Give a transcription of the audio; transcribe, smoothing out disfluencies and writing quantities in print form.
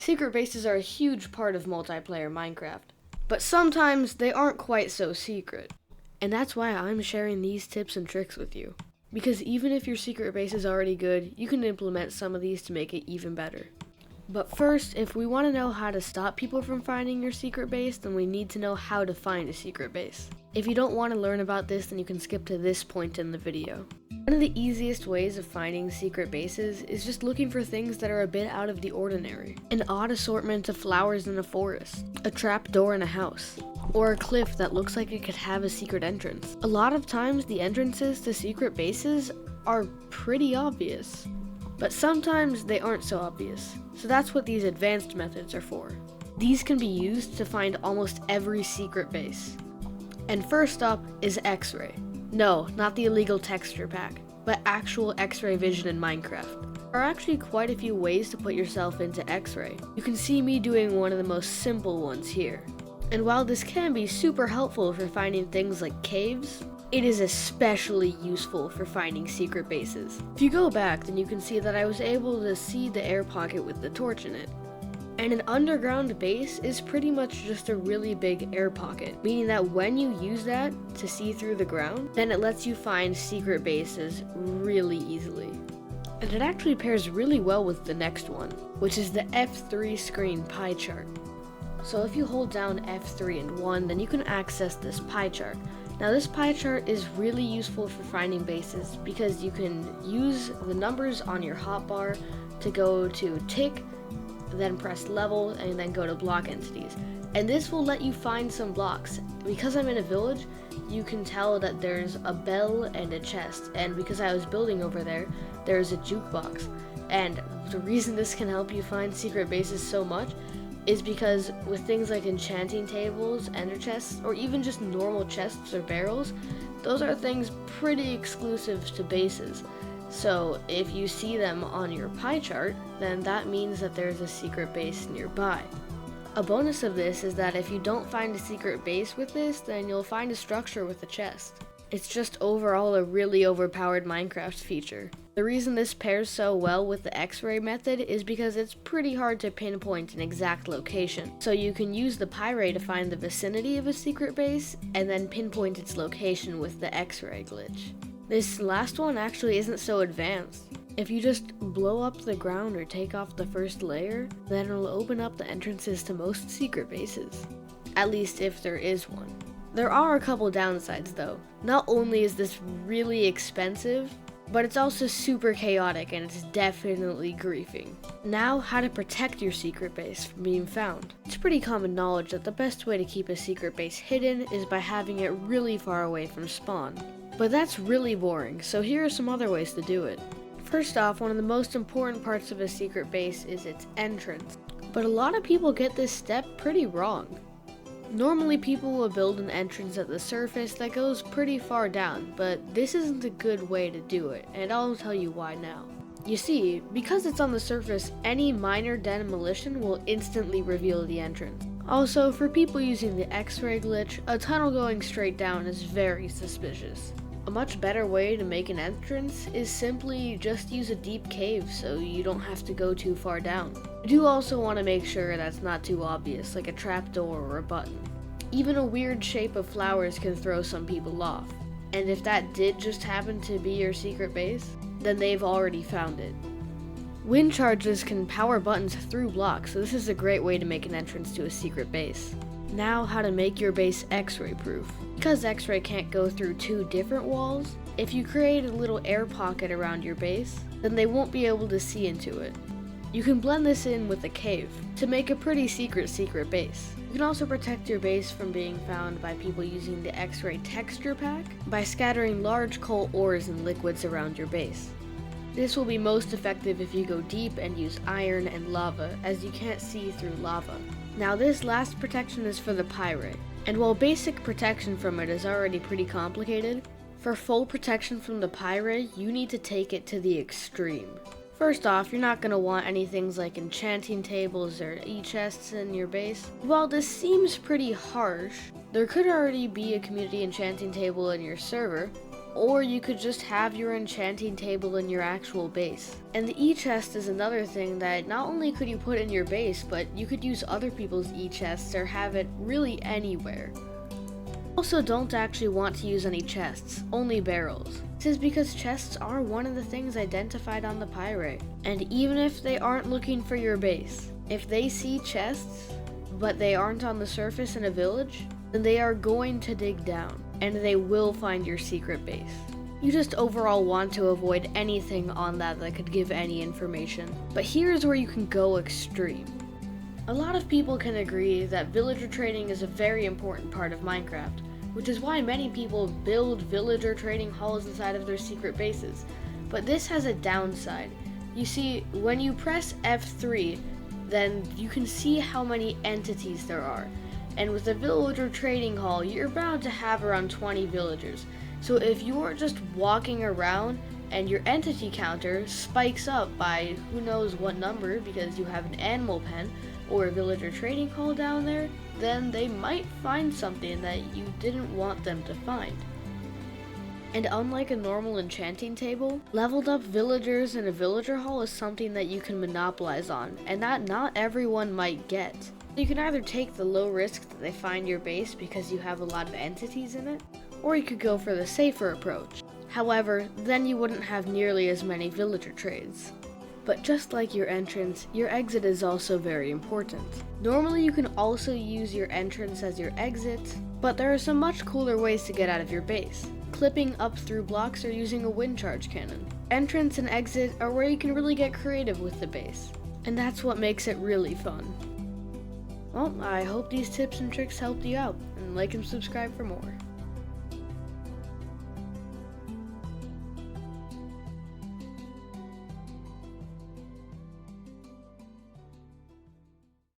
Secret bases are a huge part of multiplayer Minecraft, but sometimes they aren't quite so secret. And that's why I'm sharing these tips and tricks with you. Because even if your secret base is already good, you can implement some of these to make it even better. But first, if we want to know how to stop people from finding your secret base, then we need to know how to find a secret base. If you don't want to learn about this, then you can skip to this point in the video. One of the easiest ways of finding secret bases is just looking for things that are a bit out of the ordinary. An odd assortment of flowers in a forest, a trap door in a house, or a cliff that looks like it could have a secret entrance. A lot of times the entrances to secret bases are pretty obvious, but sometimes they aren't so obvious. So that's what these advanced methods are for. These can be used to find almost every secret base. And first up is X-ray. No, not the illegal texture pack, but actual X-ray vision in Minecraft. There are actually quite a few ways to put yourself into X-ray. You can see me doing one of the most simple ones here. And while this can be super helpful for finding things like caves, it is especially useful for finding secret bases. If you go back, then you can see that I was able to see the air pocket with the torch in it. And an underground base is pretty much just a really big air pocket, meaning that when you use that to see through the ground, then it lets you find secret bases really easily. And it actually pairs really well with the next one, which is the F3 screen pie chart. So if you hold down F3 and 1, then you can access this pie chart. Now this pie chart is really useful for finding bases because you can use the numbers on your hotbar to go to tick, then press level, and then go to block entities. And this will let you find some blocks. Because I'm in a village, you can tell that there's a bell and a chest, and because I was building over there, there's a jukebox. And the reason this can help you find secret bases so much is because with things like enchanting tables, ender chests, or even just normal chests or barrels, those are things pretty exclusive to bases. So if you see them on your pie chart, then that means that there's a secret base nearby. A bonus of this is that if you don't find a secret base with this, then you'll find a structure with a chest. It's just overall a really overpowered Minecraft feature. The reason this pairs so well with the X-ray method is because it's pretty hard to pinpoint an exact location. So you can use the pyrite to find the vicinity of a secret base, and then pinpoint its location with the X-ray glitch. This last one actually isn't so advanced. If you just blow up the ground or take off the first layer, then it'll open up the entrances to most secret bases. At least if there is one. There are a couple downsides though. Not only is this really expensive, but it's also super chaotic and it's definitely griefing. Now, how to protect your secret base from being found. It's pretty common knowledge that the best way to keep a secret base hidden is by having it really far away from spawn. But that's really boring, so here are some other ways to do it. First off, one of the most important parts of a secret base is its entrance. But a lot of people get this step pretty wrong. Normally people will build an entrance at the surface that goes pretty far down, but this isn't a good way to do it, and I'll tell you why now. You see, because it's on the surface, any minor demolition will instantly reveal the entrance. Also, for people using the X-ray glitch, a tunnel going straight down is very suspicious. A much better way to make an entrance is simply just use a deep cave so you don't have to go too far down. You do also want to make sure that's not too obvious, like a trapdoor or a button. Even a weird shape of flowers can throw some people off. And if that did just happen to be your secret base, then they've already found it. Wind charges can power buttons through blocks, so this is a great way to make an entrance to a secret base. Now, how to make your base X-ray proof. Because X-ray can't go through two different walls, if you create a little air pocket around your base, then they won't be able to see into it. You can blend this in with a cave to make a pretty secret base. You can also protect your base from being found by people using the X-ray texture pack by scattering large coal ores and liquids around your base. This will be most effective if you go deep and use iron and lava, as you can't see through lava. Now this last protection is for the pyrite, and while basic protection from it is already pretty complicated, for full protection from the pyrite, you need to take it to the extreme. First off, you're not going to want any things like enchanting tables or e-chests in your base. While this seems pretty harsh, there could already be a community enchanting table in your server, or you could just have your enchanting table in your actual base. And the e-chest is another thing that not only could you put in your base, but you could use other people's e-chests or have it really anywhere. Also, don't actually want to use any chests, only barrels. This is because chests are one of the things identified on the Pirate. And even if they aren't looking for your base, if they see chests, but they aren't on the surface in a village, then they are going to dig down, and they will find your secret base. You just overall want to avoid anything on that could give any information. But here's where you can go extreme. A lot of people can agree that villager trading is a very important part of Minecraft, which is why many people build villager trading halls inside of their secret bases. But this has a downside. You see, when you press F3, then you can see how many entities there are. And with a villager trading hall, you're bound to have around 20 villagers. So if you're just walking around and your entity counter spikes up by who knows what number because you have an animal pen or a villager trading hall down there, then they might find something that you didn't want them to find. And unlike a normal enchanting table, leveled up villagers in a villager hall is something that you can monopolize on, and that not everyone might get. You can either take the low risk that they find your base because you have a lot of entities in it, or you could go for the safer approach. However, then you wouldn't have nearly as many villager trades. But just like your entrance, your exit is also very important. Normally you can also use your entrance as your exit, but there are some much cooler ways to get out of your base. Clipping up through blocks or using a wind charge cannon. Entrance and exit are where you can really get creative with the base, and that's what makes it really fun. Well, I hope these tips and tricks helped you out, and like and subscribe for more.